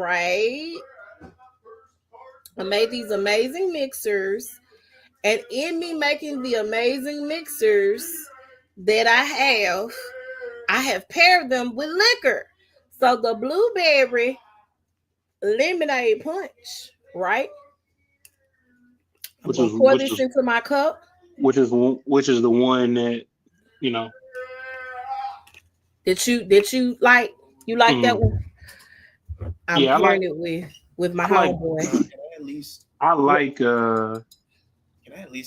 right? I made these amazing mixers. And in me making the amazing mixers that I have paired them with liquor. So the blueberry lemonade punch, right? I'm which gonna is pour which this is into my cup. which is the one that you know. That you like. You like that Mm, one? I'm yeah, pairing it with my I like homeboy. Can I at least I What? like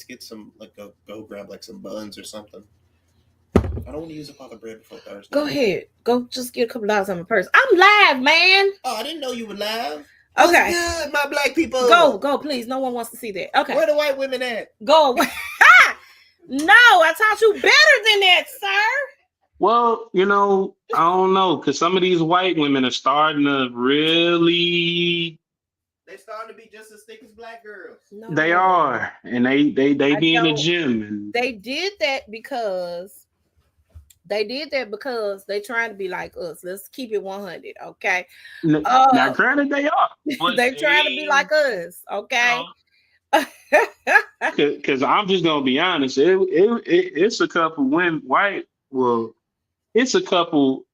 get some like go grab like some buns or something? I don't want to use up all the bread before Go Thursday. ahead. Go just get a couple dollars on my purse. I'm live, man. Oh, I didn't know you were live. What's Okay. good, my black Go, people? go, please. No one wants to see that. Okay. Where the white women at? Go away. Ha! No, I taught you better than that, sir. well, I don't know, because some of these white women are starting to really. They starting to be just as thick as black girls. They No, are, and they I be in the don't. gym, and They did that because they trying to be like us. Let's keep it 100, okay? now Uh, granted they are, but they trying to be they, like us, okay? know, because I'm just gonna be honest, it's a couple women white, well, it's a couple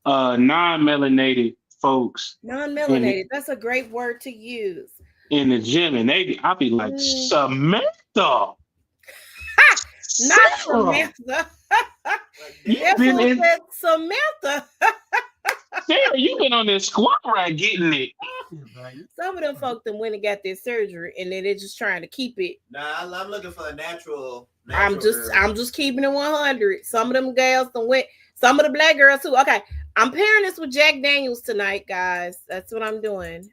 non-melanated folks in the Non-melanated. That's a great word to use. in the gym, and I'll be like, Mm. Samantha, Ha! Not Sarah, Samantha. Like, you've That damn. been fool in said Samantha. Sarah, you've been on this squat rack getting it. Some of them folk that went and got their surgery, and then they're just trying to keep it. Nah, I'm looking for a natural I'm just girl. I'm just keeping it 100. Some of them gals done went. Some of the black girls too. Okay, I'm pairing this with Jack Daniels tonight, guys. That's what I'm doing.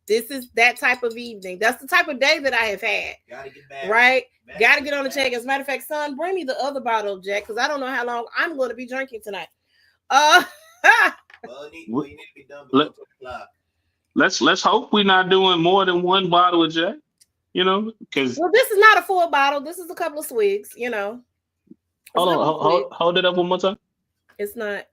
This is that type of evening. That's the type of day that I have had. Gotta get back. Right? Back Got to to get on the back. check. As a matter of fact, son, bring me the other bottle of Jack because I don't know how long I'm going to be drinking tonight. Well, you need to be done before Let, 2 o'clock. let's hope we're not doing more than one bottle of Jack. Because Well, this is not a full bottle. This is a couple of swigs. It's a hold on, couple of swigs. hold it up one more time. It's not.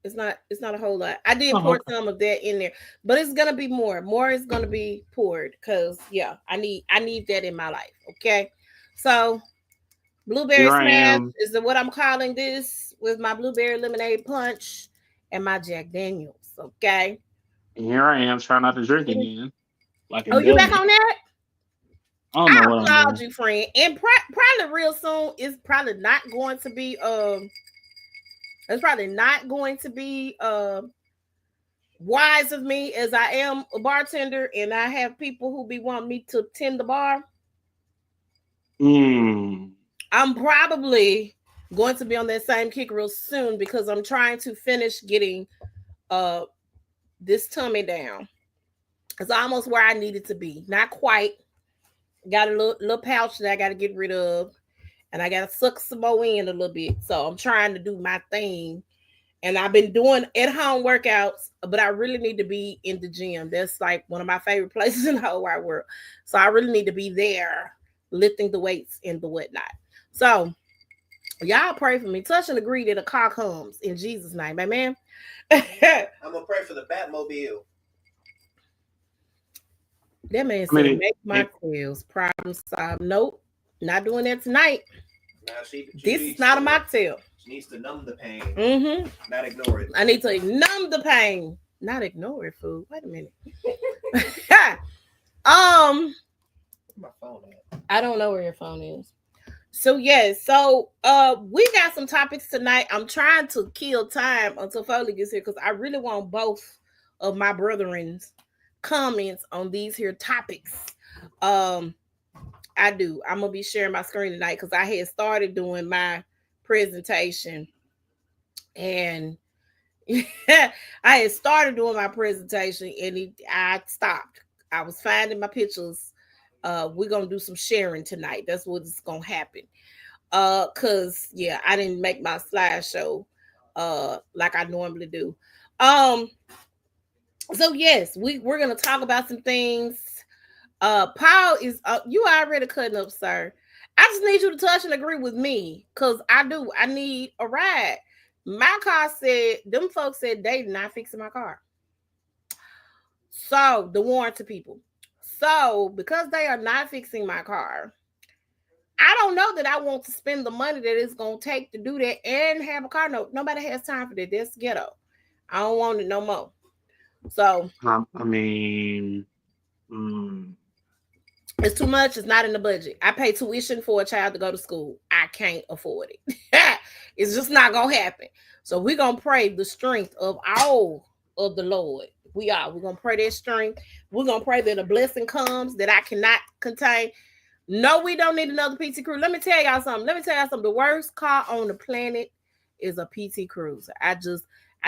It's not a whole lot. I did Uh-huh. pour some of that in there, but it's gonna be more. More is gonna be poured because yeah, I need that in my life. Okay, so blueberry Here I smash am. is what I'm calling this with my blueberry lemonade punch and my Jack Daniels. Okay. Here I am trying not to drink again, like a Oh, you back dummy. on that? I don't know I what I'm applaud doing. you, friend. And probably real soon is probably not going to be it's probably not going to be wise of me as I am a bartender and I have people who be wanting me to tend the bar. Mm. I'm probably going to be on that same kick real soon because I'm trying to finish getting uh this tummy down. It's almost where I need it to be. Not quite. Got a little pouch that I got to get rid of, and I got to suck some more in a little bit. So I'm trying to do my thing, and I've been doing at home workouts, but I really need to be in the gym. That's like one of my favorite places in the whole wide world. So I really need to be there, lifting the weights and the whatnot. So y'all pray for me. Touch and agree that a car comes in Jesus' name, amen. That I'm gonna pray for the Batmobile. man I mean, said, "Make my quills problem solved." Nope, not doing that tonight. Now This is not a mocktail. She needs to numb the pain, Mm-hmm. not ignore it. I need to numb the pain, not ignore it. Food. Wait a minute. My phone at? I don't know where your phone is. So yes, we got some topics tonight. I'm trying to kill time until Foley gets here because I really want both of my brethren's comments on these here topics. I do. I'm gonna be sharing my screen tonight because I had started doing my presentation and I had started doing my presentation and I stopped. I was finding my pictures. We're gonna do some sharing tonight. That's what's gonna happen. Cause yeah, I didn't make my slideshow like I normally do. So yes, we're gonna talk about some things. Paul is you already cutting up, sir. I just need you to touch and agree with me because I need a ride. My car said them folks said they not fixing my car. So the warranty people. So because they are not fixing my car, I don't know that I want to spend the money that it's gonna take to do that and have a car note. Nobody has time for that. That's ghetto. I don't want it no more. So I mean, it's too much. It's not in the budget. I pay tuition for a child to go to school. I can't afford it. It's just not gonna happen. So we're gonna pray the strength of all of the Lord. We're gonna pray that strength. We're gonna pray that a blessing comes that I cannot contain. No, we don't need another PT Cruiser. Let me tell y'all something. The worst car on the planet is a PT Cruiser. I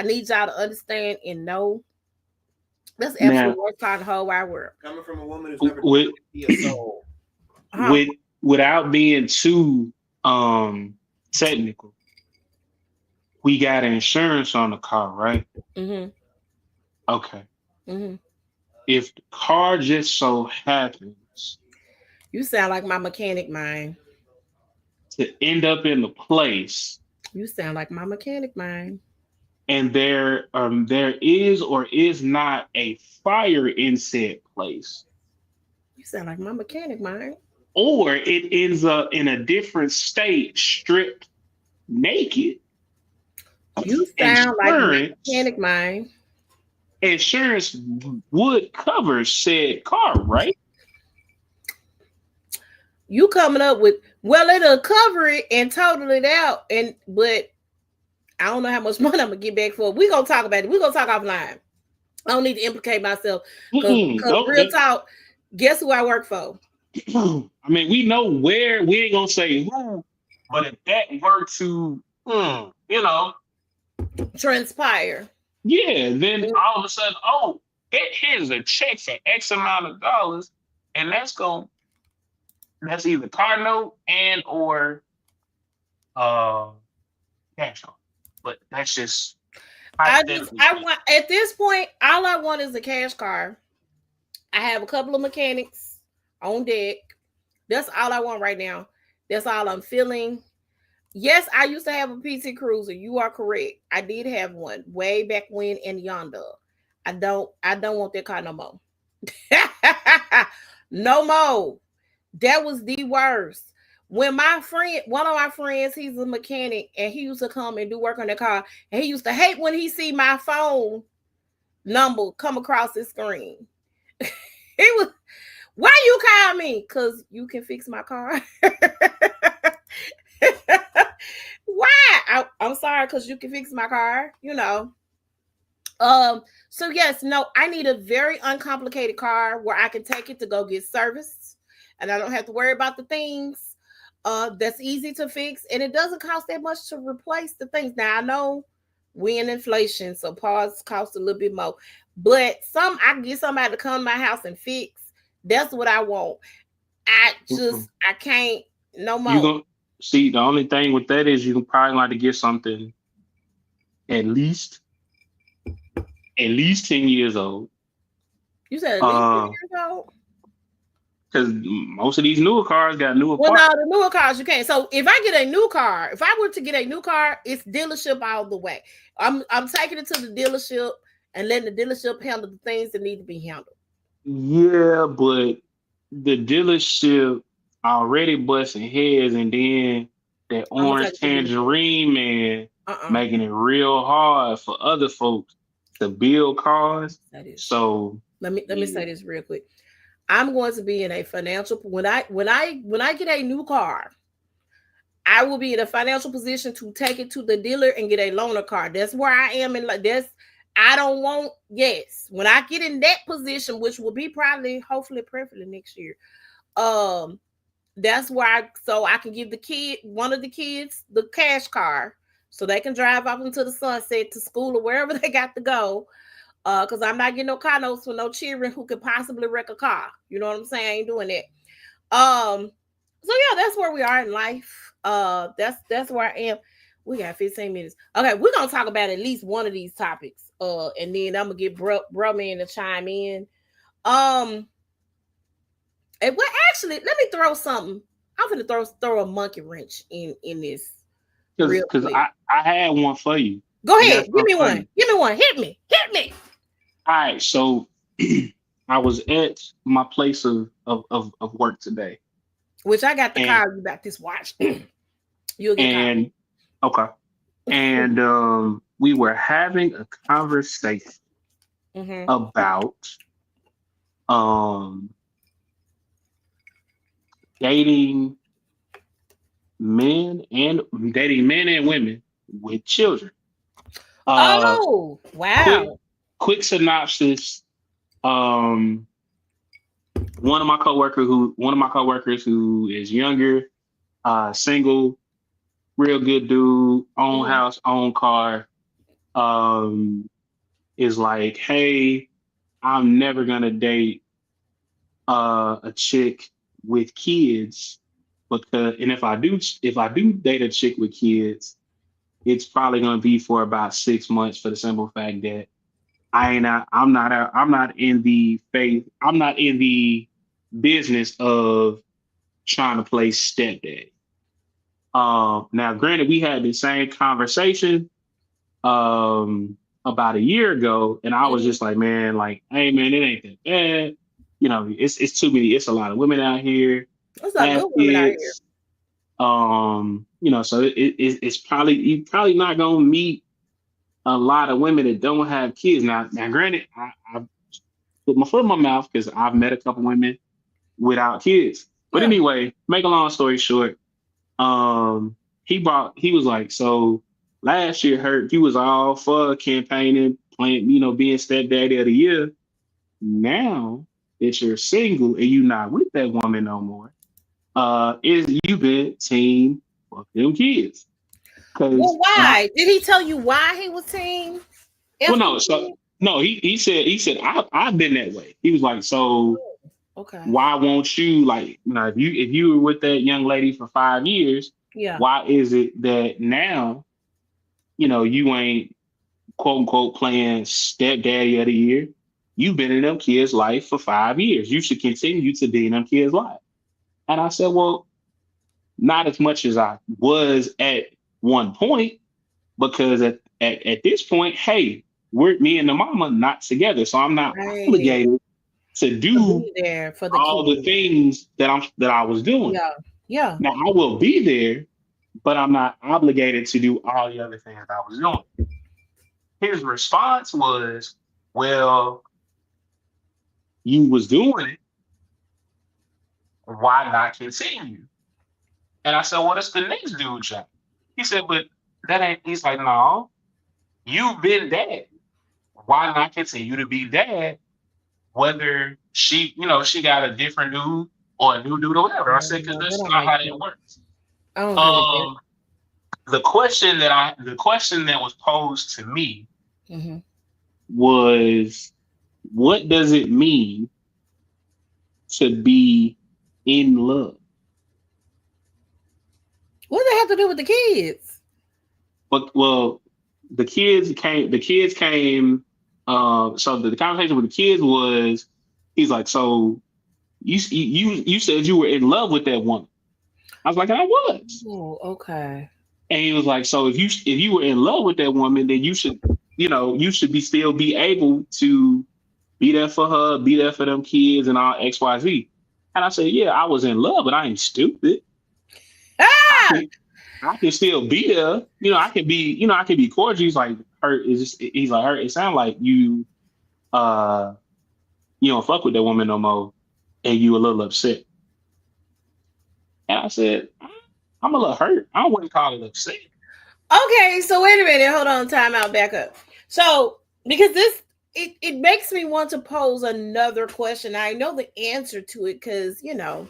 need y'all to understand and know that's absolutely the worst car in the whole wide world. Coming from a woman who's never be a soul. Without being too technical, we got insurance on the car, right? Mm-hmm. Okay. Mm-hmm. If the car just so happens, you sound like my mechanic mind, to end up in the place, you sound like my mechanic mind, and there is or is not a fire in said place, you sound like my mechanic mind, or it ends up in a different state, stripped naked. You sound like my mechanic mind. Insurance would cover said car, right? You coming up with, well, it'll cover it and total it out, but I don't know how much money I'm gonna get back for. We're gonna talk about it. We're gonna talk offline. I don't need to implicate myself. Because real talk, guess who I work for? I mean, we know where, we ain't gonna say who, but if that were to, transpire. Yeah, then all of a sudden, here's a check for X amount of dollars, and that's either car note and or cash on. But that's just I want at this point, all I want is a cash car. I have a couple of mechanics on deck. That's all I want right now. That's all I'm feeling. Yes, I used to have a PT Cruiser. You are correct. I did have one way back when in yonder. I don't want that car no more. No more. That was the worst. When one of my friends, he's a mechanic, and he used to come and do work on the car, and he used to hate when he see my phone number come across his screen. He was, why you call me? Because you can fix my car. Why? I'm sorry, because you can fix my car, So yes, no, I need a very uncomplicated car where I can take it to go get serviced, and I don't have to worry about the things. That's easy to fix, and it doesn't cost that much to replace the things. Now I know we in inflation, so parts cost a little bit more, but I can get somebody to come to my house and fix. That's what I want. I can't no more. See, the only thing with that is you can probably like to get something at least 10 years old. You said at least 10 years old? Because most of these newer cars got newer parts. Well, no, the newer cars you can't. So if I get a new car, if I were to get a new car, it's dealership all the way. I'm taking it to the dealership and letting the dealership handle the things that need to be handled. Yeah, but the dealership already busting heads, and then that orange tangerine man making it real hard for other folks to build cars. So let me say this real quick. I'm going to be in a financial when I get a new car, I will be in a financial position to take it to the dealer and get a loaner car. That's where I am in I don't want, yes. When I get in that position, which will be probably, hopefully, preferably next year, that's where I can give one of the kids the cash car so they can drive off into the sunset to school or wherever they got to go. Because I'm not getting no car notes for no children who could possibly wreck a car. You know what I'm saying? I ain't doing that. So yeah, that's where we are in life. That's where I am. We got 15 minutes. Okay, we're gonna talk about at least one of these topics. And then I'm gonna get bro man to chime in. And well, actually, let me throw something. I'm gonna throw a monkey wrench in this. Because I had one for you. Go ahead, give me one. Hit me. All right, so I was at my place of work today. Which I got to call you about this watch. You'll get and okay. And we were having a conversation about dating men and women with children. Oh, wow. Quick synopsis. One of my coworkers who is younger, single, real good dude, own house, own car, is like, hey, I'm never gonna date a chick with kids and if I do date a chick with kids, it's probably gonna be for about 6 months for the simple fact that I'm not in the business of trying to play stepdad. Now, granted, we had the same conversation about a year ago, and I was just like, man, like, hey, man, it ain't that bad. You know, it's too many. It's a lot of women out here. There's a lot of good women out here. You know, so it's probably you're probably not gonna meet a lot of women that don't have kids. Now, granted, I put my foot in my mouth because I've met a couple women without kids. But anyway, make a long story short, he was like, so last year he was all for campaigning, playing, you know, being stepdaddy of the year. Now that you're single and you're not with that woman no more, is you been team fuck them kids. Well, why? Did he tell you why he was team? No, he said I've been that way. He was like, so why won't you, like, you know, if you were with that young lady for 5 years, why is it that now, you know, you ain't quote unquote playing stepdaddy of the year? You've been in them kids' life for 5 years. You should continue to be in them kids' life. And I said, well, not as much as I was at one point, because at this point, hey, me and the mama not together, so I'm not obligated to do there for all the things that I was doing. Yeah. Now I will be there, but I'm not obligated to do all the other things I was doing. His response was, well, you was doing it. Why not continue? And I said, well, that's the next dude job. He said, but that ain't, he's like, no, you've been dad. Why not continue to be dad? Whether she got a different dude or a new dude or whatever. I said, because that's not how that works. The question that was posed to me was, what does it mean to be in love? What does that have to do with the kids? Well, the kids came. So the conversation with the kids was, he's like, so you said you were in love with that woman. I was like, I was. Oh, okay. And he was like, so if you were in love with that woman, then you should still be able to be there for her, be there for them kids and all XYZ. And I said, yeah, I was in love, but I ain't stupid. I can still be there. You know, I can be cordial. He's like, it sounds like you don't fuck with that woman no more and you a little upset. And I said, I'm a little hurt. I wouldn't call it upset. Okay, so wait a minute. Hold on. Time out. Back up. So, because it makes me want to pose another question. I know the answer to it because, you know,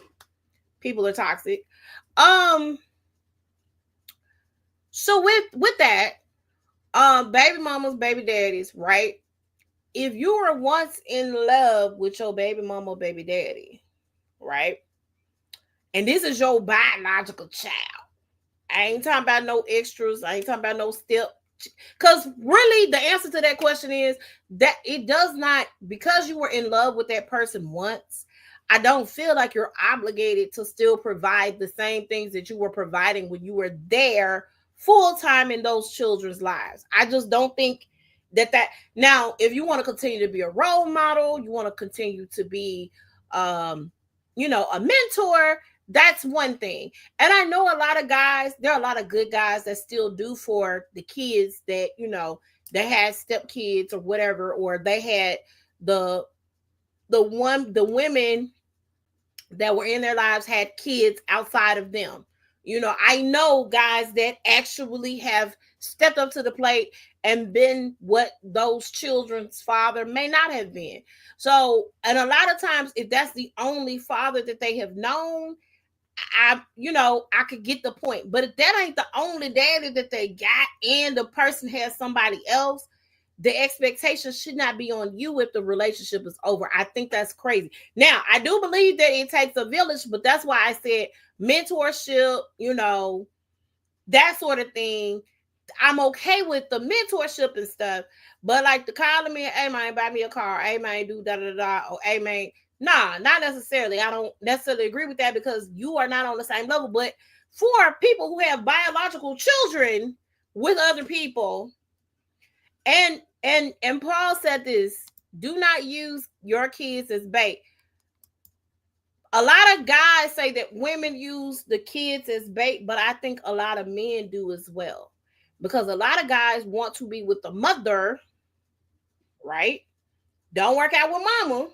people are toxic. So with that, baby mamas, baby daddies, right? If you were once in love with your baby mama, baby daddy, right? And this is your biological child. I ain't talking about no extras. I ain't talking about no step. Because really, the answer to that question is that it does not, because you were in love with that person once, I don't feel like you're obligated to still provide the same things that you were providing when you were there full time in those children's lives. I just don't think that now, if you want to continue to be a role model, you want to continue to be, you know, a mentor, that's one thing. And I know a lot of guys, there are a lot of good guys that still do for the kids that, you know, they had stepkids or whatever, or they had the women that were in their lives had kids outside of them. You know, I know guys that actually have stepped up to the plate and been what those children's father may not have been. So, and a lot of times, if that's the only father that they have known, I could get the point. But if that ain't the only daddy that they got and the person has somebody else, the expectation should not be on you if the relationship is over. I think that's crazy. Now, I do believe that it takes a village, but that's why I said mentorship, you know, that sort of thing. I'm okay with the mentorship and stuff, but like the calling me, hey man, buy me a car, hey man, do da da da, or hey man, nah, not necessarily. I don't necessarily agree with that because you are not on the same level. But for people who have biological children with other people, and Paul said this, do not use your kids as bait. A lot of guys say that women use the kids as bait, but I think a lot of men do as well. Because a lot of guys want to be with the mother, right? Don't work out with mama.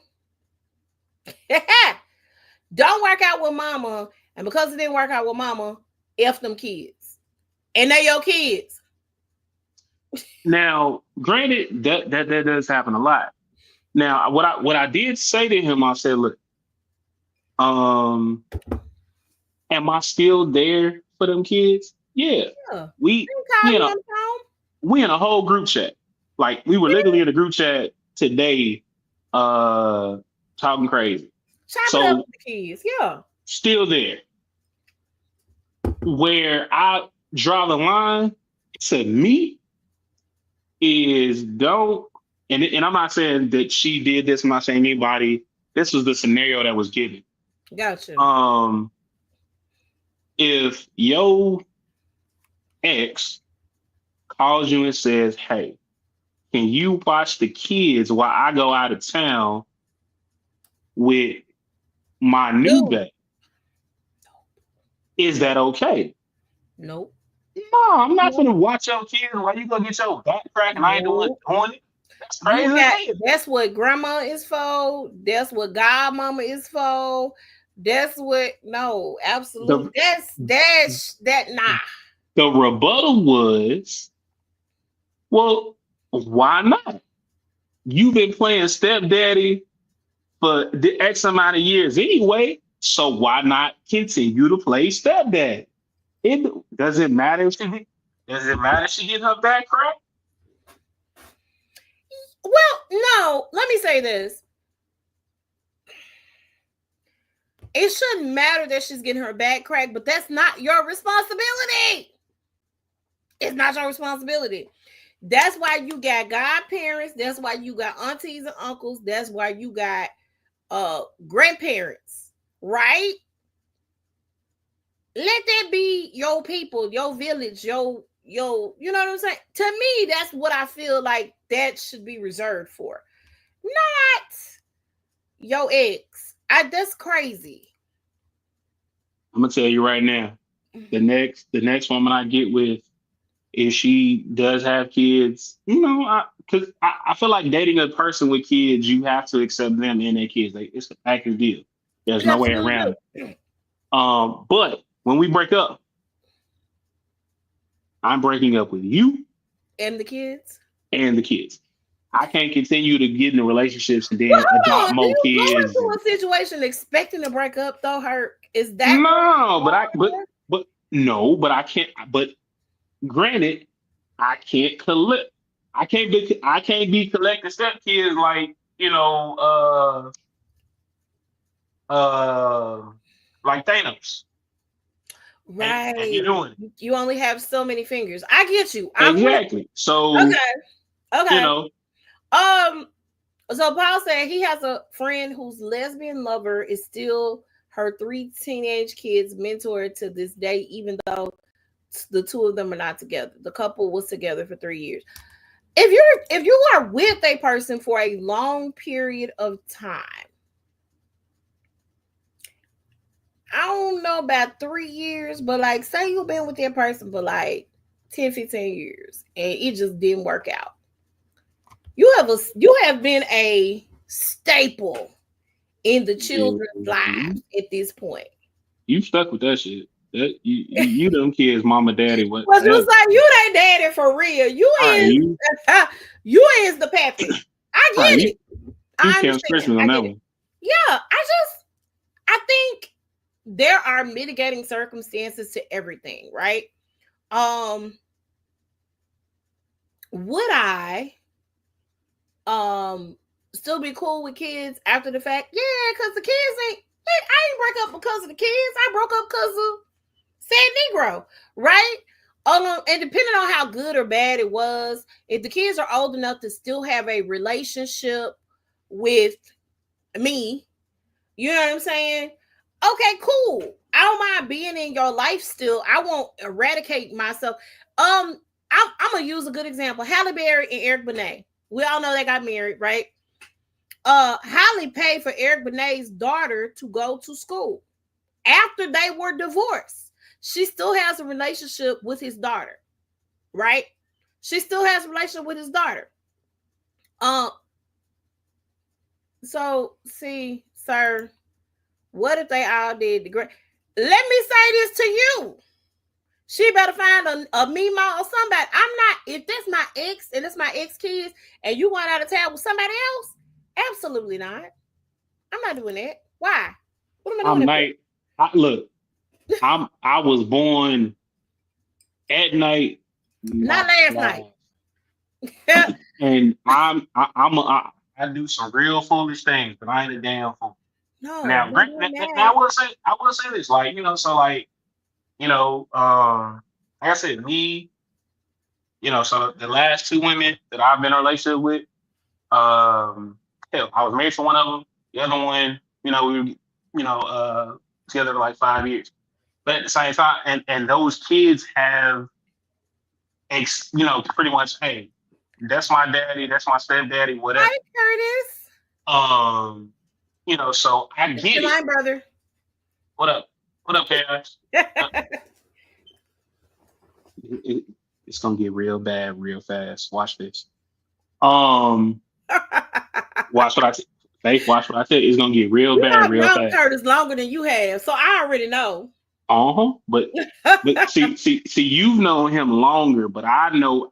Don't work out with mama. And because it didn't work out with mama, F them kids. And they're your kids. Now, granted, that does happen a lot. Now, what I did say to him, I said, look, am I still there for them kids? Yeah. We in a whole group chat. Like we were literally in a group chat today, talking crazy. Chopping up with the kids, yeah. Still there. Where I draw the line to me is don't, and I'm not saying that she did this, I'm not saying anybody, this was the scenario that was given. Gotcha. If your ex calls you and says, hey, can you watch the kids while I go out of town with my new baby? Is that okay? Nope. No, I'm not gonna watch your kids while you go get your back crack and I ain't doing it. That's crazy. That's what grandma is for. That's what godmama is for. That's what absolutely. That's nah. The rebuttal was, well, why not? You've been playing stepdaddy for the X amount of years anyway, so why not continue to play stepdad? It doesn't matter if she get her back cracked. Well, no, let me say this. It shouldn't matter that she's getting her back cracked, but that's not your responsibility. It's not your responsibility. That's why you got godparents. That's why you got aunties and uncles. That's why you got grandparents, right? Let that be your people, your village, your you know what I'm saying? To me, that's what I feel like that should be reserved for. Not your ex. That's crazy. I'm gonna tell you right now. The next woman I get with, if she does have kids, because I feel like dating a person with kids, you have to accept them and their kids. It's a package deal. There's no way around it. But when we break up, I'm breaking up with you and the kids. I can't continue to get into relationships and then adopt more kids. Going through a situation expecting to break up though, hurt is that no? But I can't. But granted, I can't collect. I can't be collecting stepkids like like Thanos. Right. And you're doing it. You only have so many fingers. I get you. Exactly. So okay. So Paul said he has a friend whose lesbian lover is still her 3 teenage kids' mentor to this day, even though the two of them are not together. The couple was together for 3 years. if you are with a person for a long period of time, I don't know about 3 years, but like say you've been with that person for like 10, 15 years and it just didn't work out. You have been a staple in the children's lives at this point. You stuck with that shit. That you them kids, mama, daddy. What? Well, you like you ain't daddy for real. You is the pappy. I get it. I understand. On that one. Yeah, I think there are mitigating circumstances to everything, right? Would I still be cool with kids after the fact? Yeah, because the kids I ain't break up because of the kids. I broke up because of said Negro, right? And depending on how good or bad it was, if the kids are old enough to still have a relationship with me, you know what I'm saying? Okay, cool. I don't mind being in your life still. I won't eradicate myself. I'm gonna use a good example. Halle Berry and Eric Benet. We all know they got married, right? Halle paid for Eric Benet's daughter to go to school. After they were divorced, she still has a relationship with his daughter, right? She still has a relationship with his daughter. So see, sir, what if they all did the great? Let me say this to you. She better find a Mimo or somebody. If that's my ex and it's my ex kids and you went out of town with somebody else, absolutely not. I'm not doing that. Why? What am I doing? I was born at night. Not last night. And I do some real foolish things, but I ain't a damn fool. No. Now I will say this, like, you know, so like, you know, like I said, me, you know, so the last 2 women that I've been in a relationship with, hell, I was married to one of them. The other one, you know, we were, you know, together for like 5 years. But at the same time, and those kids have, you know, pretty much, hey, that's my daddy, that's my stepdaddy, whatever. Hi, Curtis. You know, so I get it. My brother. What up? What up, Chaos? It's gonna get real bad real fast. Watch this. Watch what I say. Watch what I say. It's gonna get real bad real fast. I've known Curtis longer than you have, so I already know. But see, you've known him longer, but I know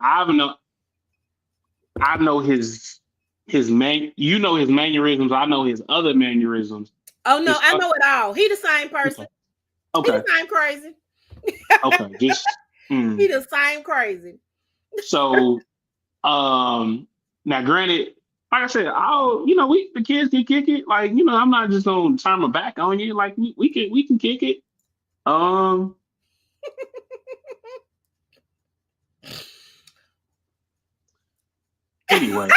his you know his mannerisms. I know his other mannerisms. Oh no, I know it all. He the same person. Okay. He the same crazy. Okay, just he the same crazy. So, now granted, like I said, you know, the kids can kick it. Like, you know, I'm not just gonna turn my back on you. Like we can kick it. Anyway,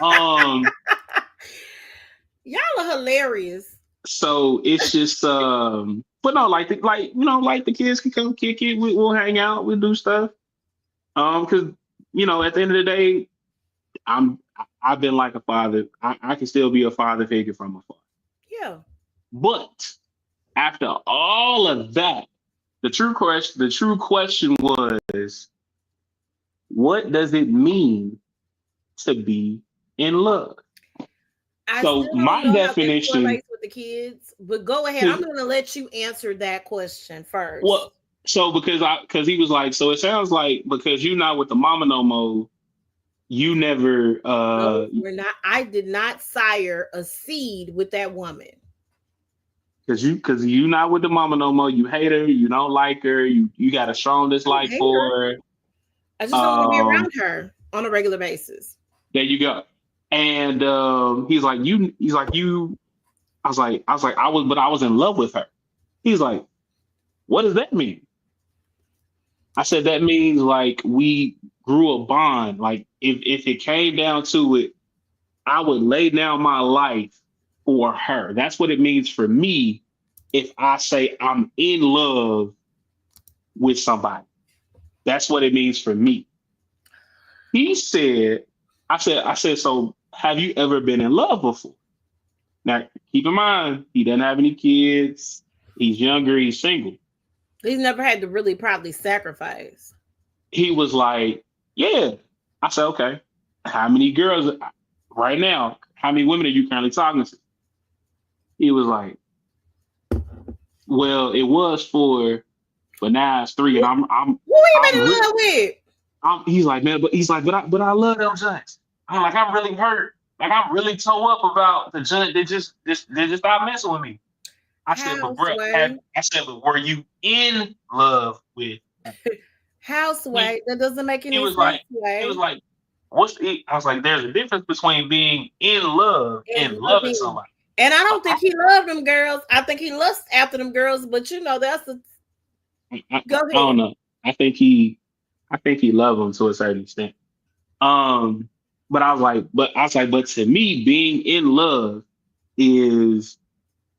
y'all are hilarious. So it's just but no, like you know, like the kids can come kick it. We'll hang out, we'll do stuff. Because you know, at the end of the day, I've been like a father. I can still be a father figure from afar. Yeah. But after all of that, the true question was, what does it mean to be in love? So my definition with the kids, but go ahead. I'm going to let you answer that question first. Well, so because he was like, so it sounds like because you're not with the mama no more, you never. No, we're not. I did not sire a seed with that woman. Because you not with the mama no more. You hate her. You don't like her. You got a strong dislike for her. I just don't want to be around her on a regular basis. There you go. And he's like, I was in love with her. He's like, what does that mean? I said, that means like we grew a bond. Like if it came down to it, I would lay down my life for her. That's what it means for me if I say I'm in love with somebody. That's what it means for me. He said, I said, so have you ever been in love before? Now, keep in mind, he doesn't have any kids. He's younger. He's single. He's never had to really probably sacrifice. He was like, yeah. I said, okay. How many girls right now? How many women are you currently talking to? He was like, well, it was four, but now it's three, and I'm who you been in love with? He's like, man, but I love them joints. I'm really hurt. Like I'm really toe up about the joint. They just stopped messing with me. I said, but bro, but were you in love with Houseway? That doesn't make any sense. He was like, I was like, there's a difference between being in love and loving somebody. And I don't think he loved them girls. I think he lusts after them girls, but you know, that's a go ahead. I don't know. I think he loved them to a certain extent. But I was like, but to me, being in love is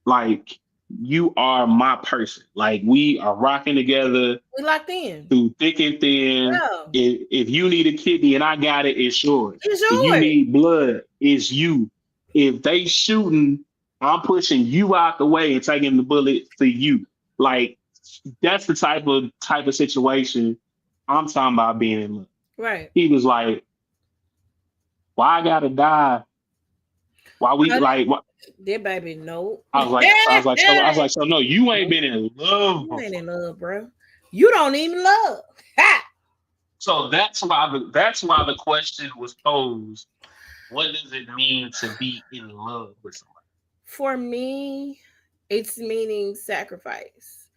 like you are my person. Like we are rocking together. We locked in through thick and thin. Yeah. If you need a kidney and I got it, it's yours. It's yours. If you need blood, it's you. If they shooting, I'm pushing you out the way and taking the bullet for you. Like that's the type of situation I'm talking about being in love. Right. He was like, why I gotta die? Why we like what? Dear baby, no. I was like, so no, you ain't been in love. You ain't in love, bro. You don't even love. Ha! So that's why the question was posed. What does it mean to be in love with somebody? For me, it's meaning sacrifice.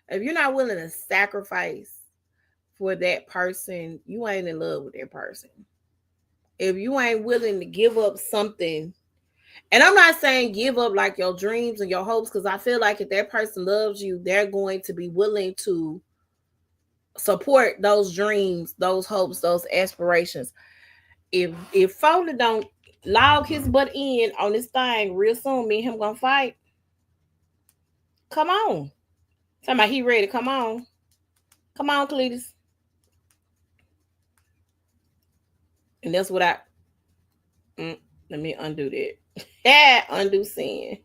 If you're not willing to sacrifice for that person, you ain't in love with that person. If you ain't willing to give up something, and I'm not saying give up like your dreams and your hopes, because I feel like if that person loves you, they're going to be willing to support those dreams, those hopes, those aspirations. If Foley don't log his butt in on this thing real soon, me and him gonna fight. Come on. Somebody he ready. Come on, Cletus. And that's what let me undo that. Yeah, undo sin.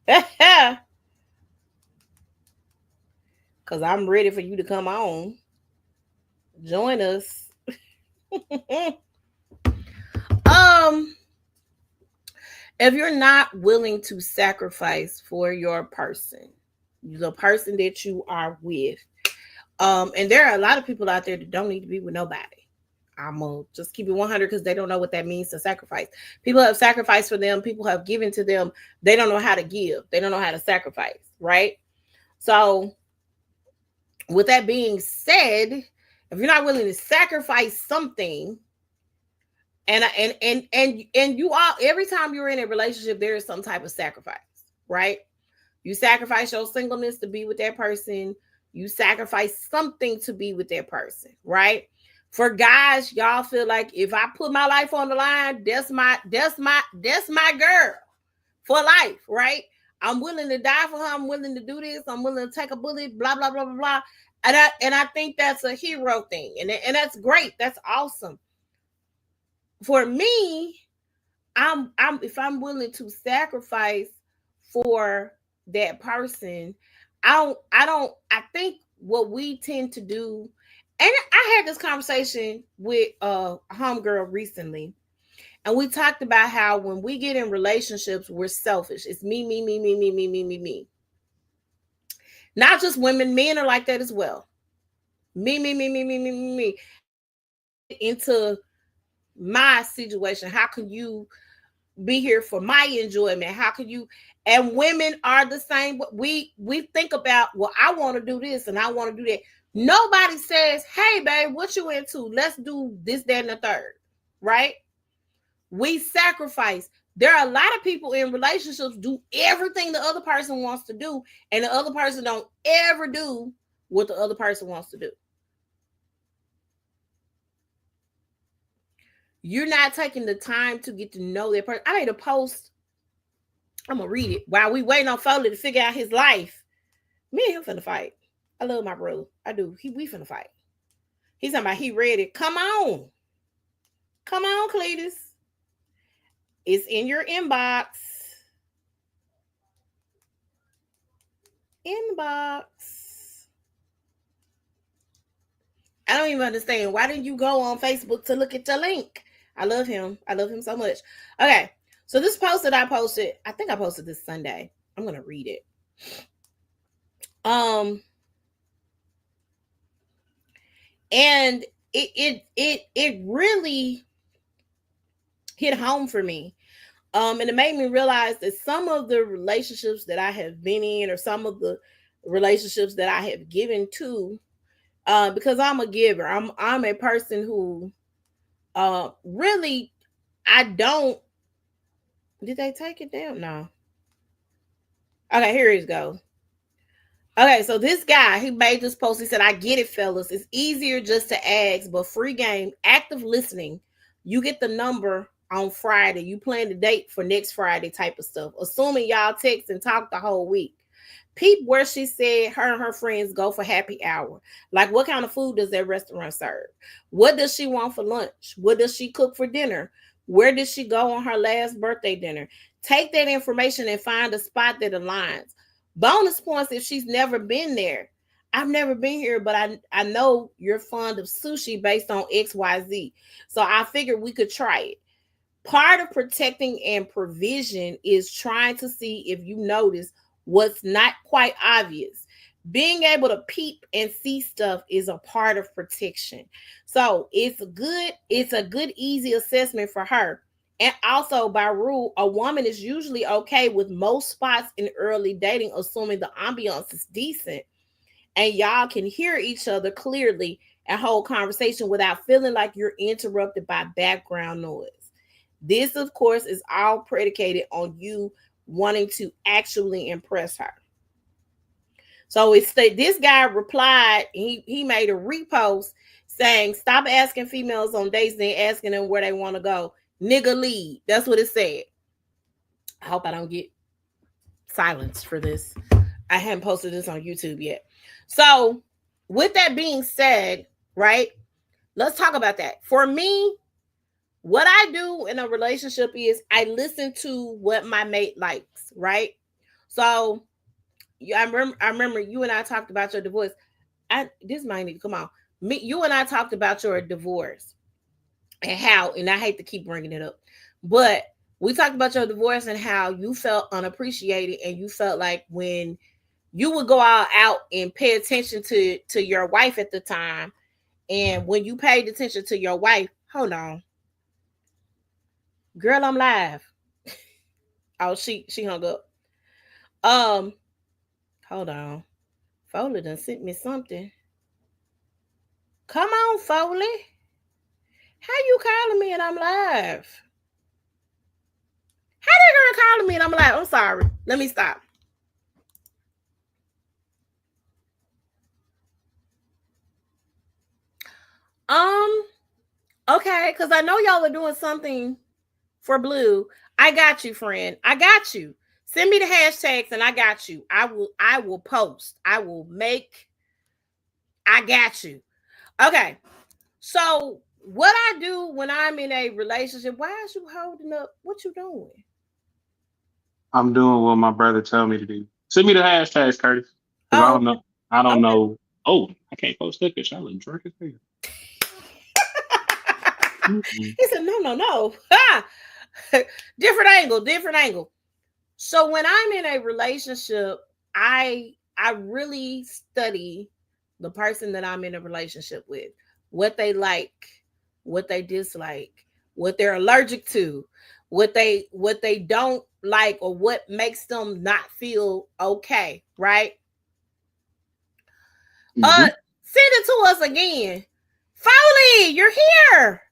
Because I'm ready for you to come on. Join us. If you're not willing to sacrifice for your person, the person that you are with, and there are a lot of people out there that don't need to be with nobody. I'm gonna just keep it 100 because they don't know what that means to sacrifice. People have sacrificed for them. People have given to them. They don't know how to give. They don't know how to sacrifice, right? So with that being said, if you're not willing to sacrifice something, and you all, every time you're in a relationship, there is some type of sacrifice, right? You sacrifice your singleness to be with that person. You sacrifice something to be with that person, right? For guys, y'all feel like if I put my life on the line, that's my girl for life, right? I'm willing to die for her. I'm willing to do this. I'm willing to take a bullet, blah, blah, blah, blah, blah. And I think that's a hero thing. And that's great. That's awesome. For me, if I'm willing to sacrifice for that person, I think what we tend to do, and I had this conversation with a homegirl recently, and we talked about how when we get in relationships, we're selfish. It's me, me, me, me, me, me, me, me, me. Not just women, men are like that as well. Me, me, me, me, me, me, me, me. Into my situation. How can you be here for my enjoyment? How can you? And women are the same. We think about, well, I want to do this and I want to do that. Nobody says, hey, babe, what you into? Let's do this, that, and the third, right? We sacrifice. There are a lot of people in relationships do everything the other person wants to do, and the other person don't ever do what the other person wants to do. You're not taking the time to get to know that person. I made a post. I'm going to read it. While we waiting on Foley to figure out his life, me and him finna fight. I love my brother. I do. We finna fight. He's talking about he ready. Come on. Come on, Cletus. It's in your inbox. I don't even understand. Why didn't you go on Facebook to look at your link? I love him. I love him so much. Okay. So this post that I posted, I think I posted this Sunday. I'm going to read it. And it really hit home for me. And it made me realize that some of the relationships that I have been in, or some of the relationships that I have given to, because I'm a giver, I'm a person who really, I don't. Did they take it down? No. Okay, here it goes. Okay, so this guy, he made this post. He said, I get it, fellas. It's easier just to ask, but free game, active listening. You get the number on Friday. You plan the date for next Friday type of stuff. Assuming y'all text and talk the whole week. Peep where she said her and her friends go for happy hour. Like, what kind of food does that restaurant serve? What does she want for lunch? What does she cook for dinner? Where did she go on her last birthday dinner? Take that information and find a spot that aligns. Bonus points if she's never been there. I've never been here, but I know you're fond of sushi based on XYZ. So I figured we could try it. Part of protecting and provision is trying to see if you notice what's not quite obvious. Being able to peep and see stuff is a part of protection. So it's a good, easy assessment for her. And also, by rule, a woman is usually okay with most spots in early dating, assuming the ambiance is decent and y'all can hear each other clearly and hold conversation without feeling like you're interrupted by background noise. This, of course, is all predicated on you wanting to actually impress her. So this guy replied, he made a repost saying, stop asking females on dates and asking them where they want to go. Nigga lead. That's what it said. I hope I don't get silenced for this. I haven't posted this on YouTube yet. So with that being said, right, let's talk about that. For me, what I do in a relationship is I listen to what my mate likes, right? So I remember you and I talked about your divorce. This might need to come on. You and I talked about your divorce and how, and I hate to keep bringing it up, but we talked about your divorce and how you felt unappreciated, and you felt like when you would go out and pay attention to your wife at the time, and when you paid attention to your wife, hold on, girl, I'm live. Oh, she hung up. Hold on. Foley done sent me something. Come on, Foley. How you calling me and I'm live? How that girl calling me and I'm live? I'm sorry. Let me stop. Okay, because I know y'all are doing something for Blue. I got you, friend. I got you. Send me the hashtags and I got you. I will post. I got you. Okay. So what I do when I'm in a relationship, why is you holding up? What you doing? I'm doing what my brother told me to do. Send me the hashtags, Curtis. Because I don't know. Oh, I can't post that bitch. I look drunk as hell. He said, no. Different angle. So when I'm in a relationship, I really study the person that I'm in a relationship with, what they like, what they dislike, what they're allergic to, what they don't like, or what makes them not feel okay, right? Send it to us again. Foley, you're here.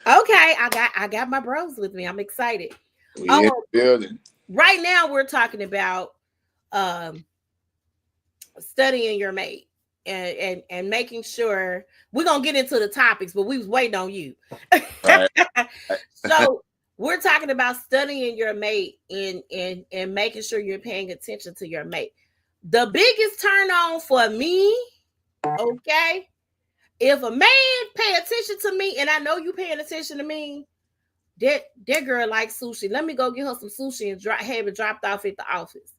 Okay, I got my bros with me. I'm excited. Right now we're talking about studying your mate and making sure we're gonna get into the topics, but we was waiting on you. Right. So we're talking about studying your mate and making sure you're paying attention to your mate. The biggest turn on for me, okay, if a man pay attention to me, and I know you paying attention to me, that girl likes sushi. Let me go get her some sushi and have it dropped off at the office.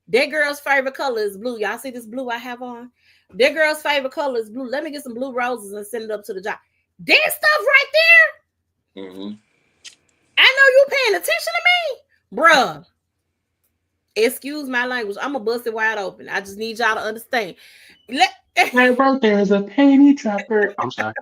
That girl's favorite color is blue. Y'all see this blue I have on? That girl's favorite color is blue. Let me get some blue roses and send it up to the job. That stuff right there. Mm-hmm. I know you paying attention to me, bruh. Excuse my language. I'm gonna bust it wide open. I just need y'all to understand. My birthday is a penny dropper. I'm sorry.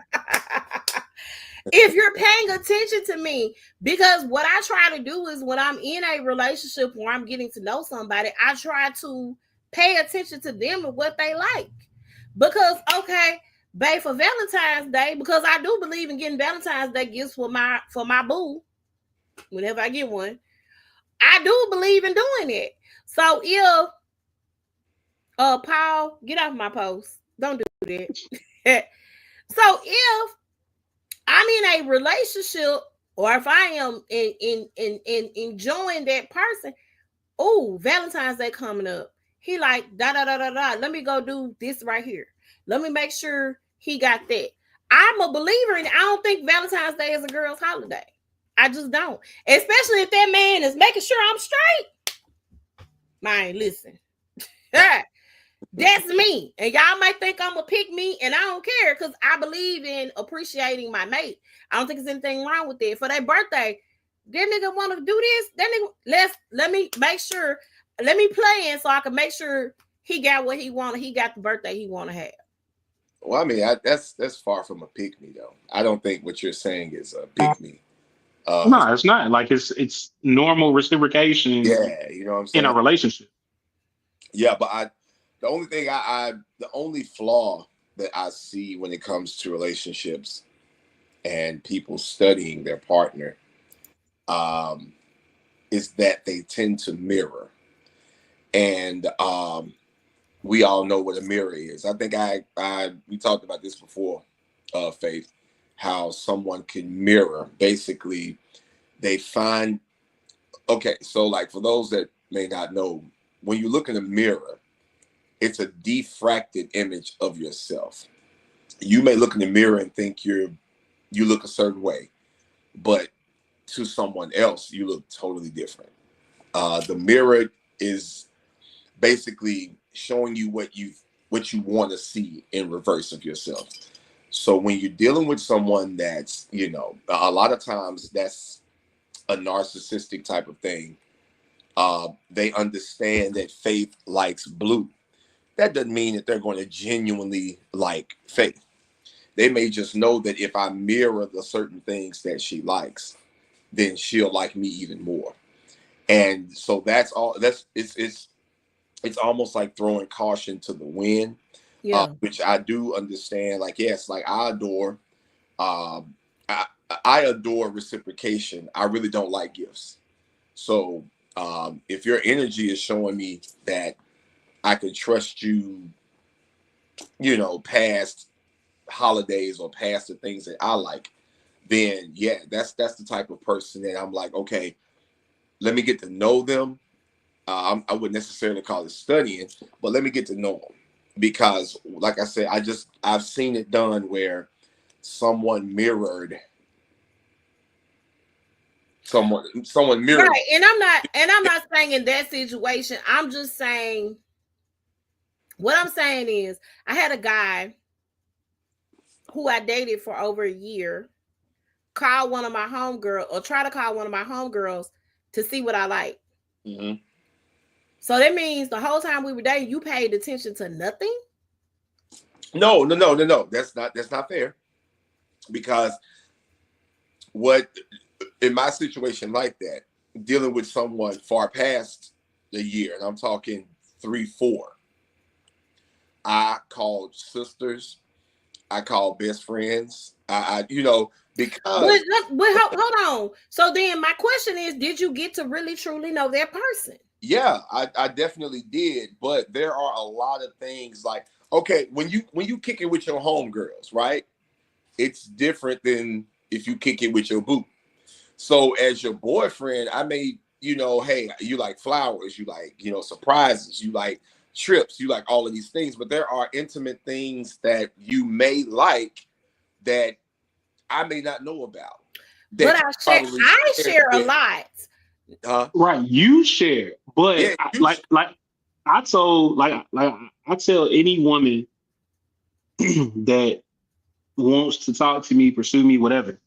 If you're paying attention to me, because what I try to do is when I'm in a relationship where I'm getting to know somebody, I try to pay attention to them and what they like. Because, okay, babe, for Valentine's Day, because I do believe in getting Valentine's Day gifts for my boo, whenever I get one, I do believe in doing it. So if Paul, get off my post. Don't do that. So if I'm in a relationship, or if I am in enjoying that person, oh, Valentine's Day coming up. He like da da da da da. Let me go do this right here. Let me make sure he got that. I'm a believer in it. I don't think Valentine's Day is a girl's holiday. I just don't. Especially if that man is making sure I'm straight. Man, listen. That's me. And y'all might think I'm a pick me, and I don't care because I believe in appreciating my mate. I don't think there's anything wrong with that. For their birthday, that nigga want to do this. That nigga, let me make sure. Let me play in so I can make sure he got what he wanted. He got the birthday he want to have. Well, I mean, that's far from a pick me though. I don't think what you're saying is a pick me. No, it's not. Like it's normal reciprocation. Yeah, you know what I'm saying? In a relationship. Yeah, but the only flaw that I see when it comes to relationships and people studying their partner is that they tend to mirror. And we all know what a mirror is. I think we talked about this before, Faith, how someone can mirror. Basically, they find, okay, so like for those that may not know, when you look in a mirror, it's a diffracted image of yourself. You may look in the mirror and think you look a certain way, but to someone else, you look totally different. The mirror is basically showing you what you want to see in reverse of yourself. So when you're dealing with someone that's, a lot of times that's a narcissistic type of thing. They understand that Faith likes blue. That doesn't mean that they're going to genuinely like Faith. They may just know that if I mirror the certain things that she likes, then she'll like me even more. And so that's all. It's almost like throwing caution to the wind, which I do understand. Like, yes, like I adore reciprocation. I really don't like gifts. So if your energy is showing me that I can trust you, past holidays or past the things that I like, then yeah, that's the type of person that I'm like, okay, let me get to know them. I wouldn't necessarily call it studying, but let me get to know them, because like I said, I've seen it done where someone mirrored someone mirrored. Right, and I'm not saying in that situation. I'm just saying, what I'm saying is, I had a guy who I dated for over a year call one of my homegirls, or try to call one of my homegirls to see what I like. Mm-hmm. So that means the whole time we were dating, you paid attention to nothing? No. That's not fair. Because what, in my situation like that, dealing with someone far past a year, and I'm talking 3-4, I called sisters, I called best friends, because. But hold on. So then my question is, did you get to really truly know that person? Yeah, I definitely did. But there are a lot of things like, okay, when you kick it with your homegirls, right? It's different than if you kick it with your boo. So as your boyfriend, I may, hey, you like flowers, you like, surprises, you like trips, you like all of these things, but there are intimate things that you may like that I may not know about. But I share a lot. Right, you share, but Yeah, I tell any woman that wants to talk to me, pursue me, whatever.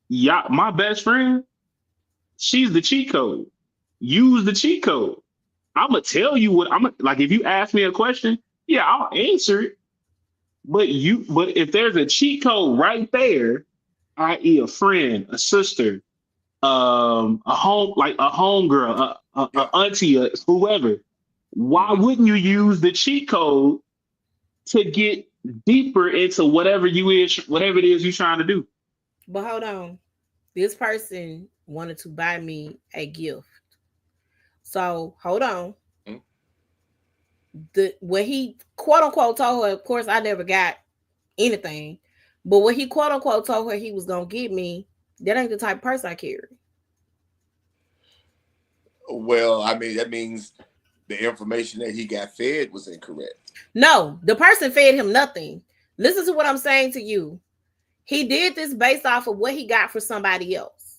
Yeah, my best friend, she's the cheat code. Use the cheat code. I'm gonna tell you what I'm like. If you ask me a question, yeah, I'll answer it. But if there's a cheat code right there, i.e., a friend, a sister, a homegirl, a auntie, whoever, why wouldn't you use the cheat code to get deeper into whatever it is you're trying to do? But hold on, this person wanted to buy me a gift. So hold on. What he quote unquote told her, of course, I never got anything, but what he quote unquote told her he was gonna give me, that ain't the type of purse I carry. Well, I mean, that means the information that he got fed was incorrect. No, the person fed him nothing. Listen to what I'm saying to you. He did this based off of what he got for somebody else.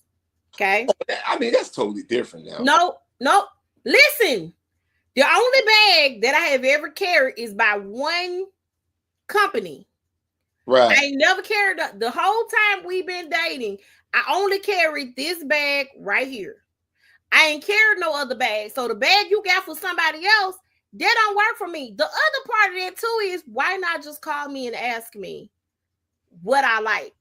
Okay. I mean, that's totally different now. No. Listen, the only bag that I have ever carried is by one company. Right. I ain't never carried the whole time we've been dating. I only carried this bag right here. I ain't carried no other bag. So the bag you got for somebody else, that don't work for me. The other part of that too is, why not just call me and ask me what I like?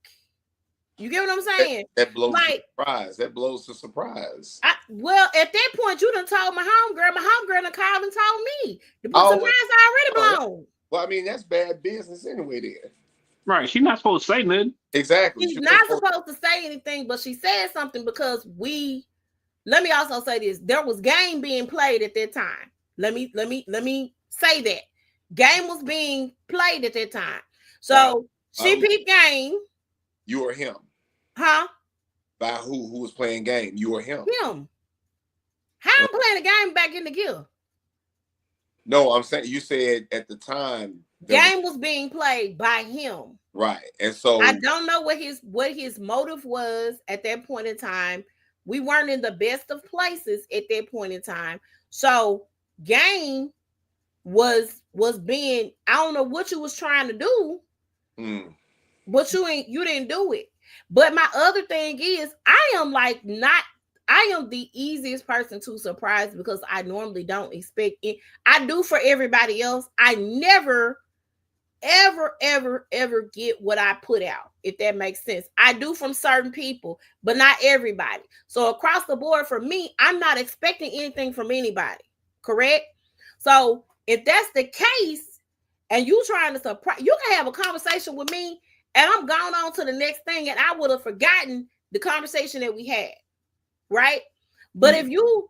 You get what I'm saying? That blows the surprise. That blows the surprise. Well, at that point, you done told my homegirl. My homegirl done called and told me. The surprise already blown. Well, I mean, that's bad business anyway then. Right. She's not supposed to say nothing. Exactly. She's not supposed to say anything, but she said something because let me also say this. There was game being played at that time. Let me say that. Game was being played at that time. So she peeped game. You or him? Huh? By who was playing game? You or him? Him. How I'm playing the game back in the gear? No, I'm saying you said at the time game was being played by him. Right. And so I don't know what his motive was at that point in time. We weren't in the best of places at that point in time. So game was being, I don't know what you was trying to do, but you didn't do it. But my other thing is, I am the easiest person to surprise because I normally don't expect it. I do for everybody else. I never, ever get what I put out, if that makes sense. I do from certain people, but not everybody. So across the board for me, I'm not expecting anything from anybody. Correct? So if that's the case, and you trying to surprise, you can have a conversation with me and I'm going on to the next thing, and I would have forgotten the conversation that we had. Right? But if you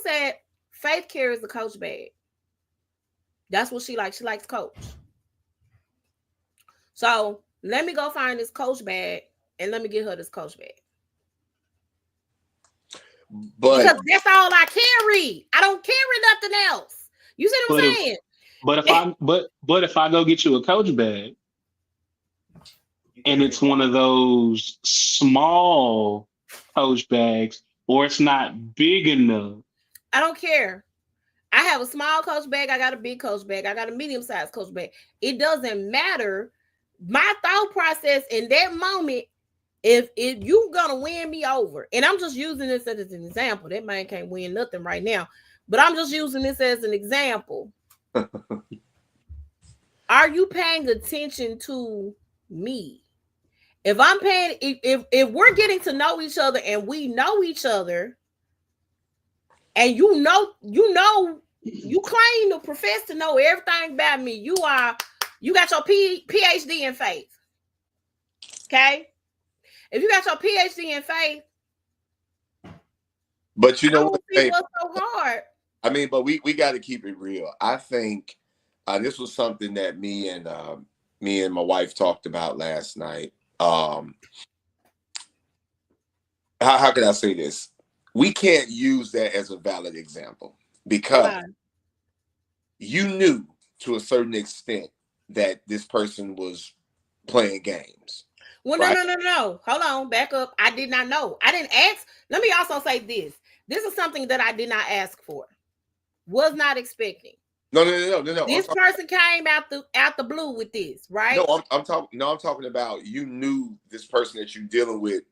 said Faith carries the Coach bag, that's what she likes. She likes Coach. So let me go find this Coach bag and let me get her this Coach bag. But because that's all I carry. I don't carry nothing else. You see what I'm saying? But if I go get you a Coach bag and it's one of those small Coach bags, or it's not big enough, I don't care. I have a small Coach bag. I got a big Coach bag. I got a medium-sized Coach bag. It doesn't matter. My thought process in that moment, if you're gonna win me over, and I'm just using this as an example, that man can't win nothing right now, but I'm just using this as an example. Are you paying attention to me? If I'm paying, if we're getting to know each other and we know each other, and you claim to profess to know everything about me, you got your PhD in faith. Okay? If you got your PhD in faith, but you know what? What's so hard? I mean, but we got to keep it real. I think this was something that me and my wife talked about last night. How can I say this? We can't use that as a valid example because you knew to a certain extent that this person was playing games. Well, right? No. Hold on, back up. I did not know. I didn't ask. Let me also say this. This is something that I did not ask for. Was not expecting. No. This person came out the blue with this, right? No, I'm talking about you knew this person that you're dealing with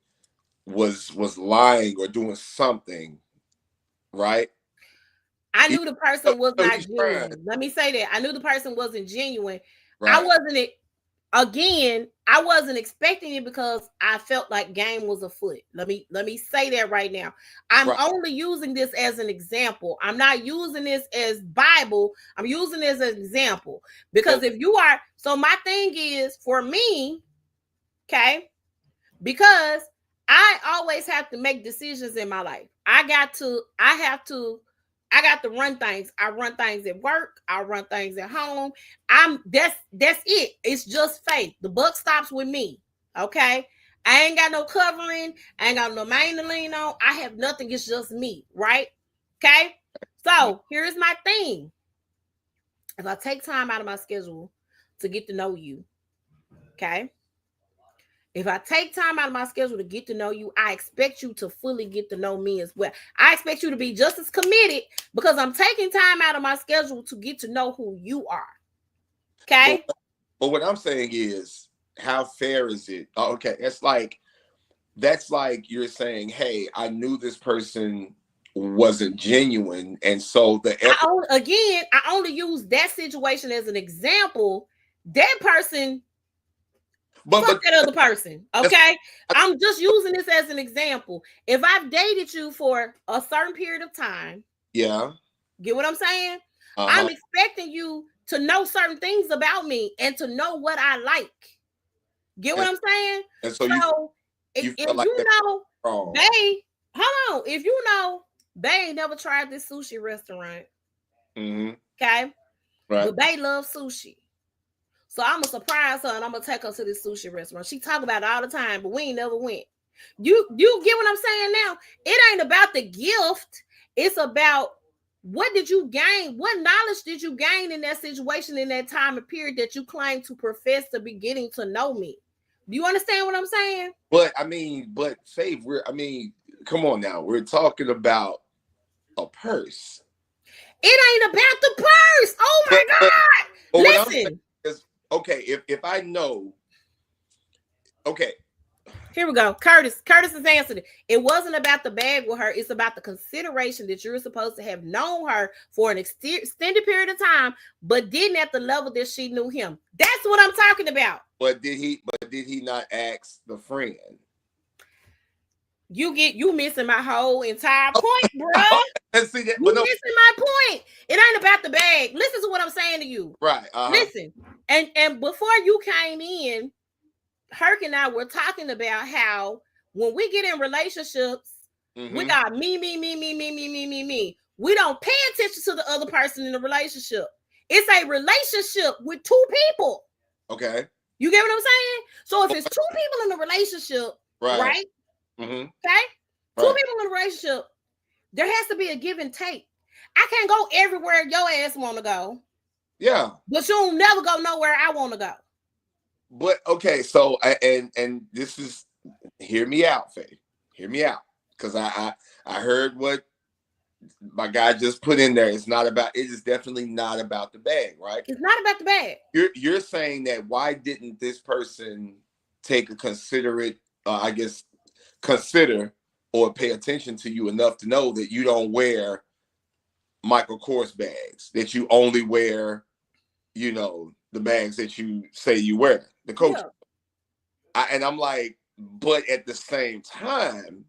was lying or doing something, right? I knew the person was not genuine. Let me say that. I knew the person wasn't genuine. Right. I wasn't expecting it because I felt like game was afoot. Let me say that right now. I'm only using this as an example. I'm not using this as Bible. I'm using this as an example. Because if you are, so my thing is for me, okay, because I always have to make decisions in my life. I got to run things. I run things at work. I run things at home. That's it. It's just faith. The buck stops with me. Okay. I ain't got no covering. I ain't got no main to lean on. I have nothing. It's just me. Right. Okay. So here's my thing. If I take time out of my schedule to get to know you, okay. If I take time out of my schedule to get to know you, I expect you to fully get to know me as well. I expect you to be just as committed because I'm taking time out of my schedule to get to know who you are. Okay? But what I'm saying is, how fair is it? Okay, that's like you're saying, hey, I knew this person wasn't genuine. And so I only use that situation as an example. That person... But that other person, okay? I'm just using this as an example. If I've dated you for a certain period of time, yeah, get what I'm saying? I'm expecting you to know certain things about me and to know what I like. Get what I'm saying? And so if you know, Bae, hold on. If you know, Bae never tried this sushi restaurant, okay? Right. But Bae loves sushi. So I'm gonna surprise her and I'm gonna take her to this sushi restaurant. She talk about it all the time, but we ain't never went. You get what I'm saying now? It ain't about the gift. It's about what did you gain? What knowledge did you gain in that situation in that time and period that you claim to profess to be getting to know me? Do you understand what I'm saying? But Faith, come on now. We're talking about a purse. It ain't about the purse. Oh my God. Listen. Okay, if I know, okay. Here we go. Curtis has answered it. It wasn't about the bag with her. It's about the consideration that you're supposed to have known her for an extended period of time, but didn't at the level that she knew him. That's what I'm talking about. But did he not ask the friend? You missing my whole entire point, bro. Missing my point. It ain't about the bag. Listen to what I'm saying to you. Right. Listen. And before you came in, Herc and I were talking about how when we get in relationships, we got me. We don't pay attention to the other person in the relationship. It's a relationship with two people. Okay. You get what I'm saying? So if it's two people in a relationship, right? Okay? Two people in a relationship, there has to be a give and take. I can't go everywhere your ass want to go. Yeah. But you'll never go nowhere I want to go. But okay, so and this is, hear me out, Faye. Hear me out. Because I heard what my guy just put in there. It is definitely not about the bag, right? It's not about the bag. You're saying that why didn't this person take a consider or pay attention to you enough to know that you don't wear Michael Kors bags, that you only wear, the bags that you say you wear, the Coach. Yeah. And I'm like, but at the same time,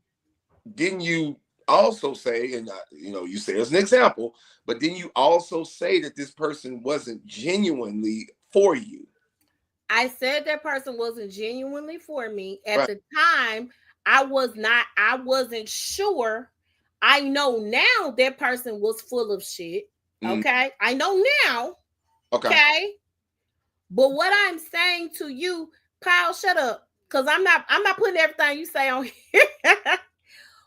didn't you also say, and you say as an example, but didn't you also say that this person wasn't genuinely for you? I said that person wasn't genuinely for me. At the time, I wasn't sure. I know now that person was full of shit. Okay. I know now. Okay. But what I'm saying to you, Kyle, shut up. Because I'm not putting everything you say on here.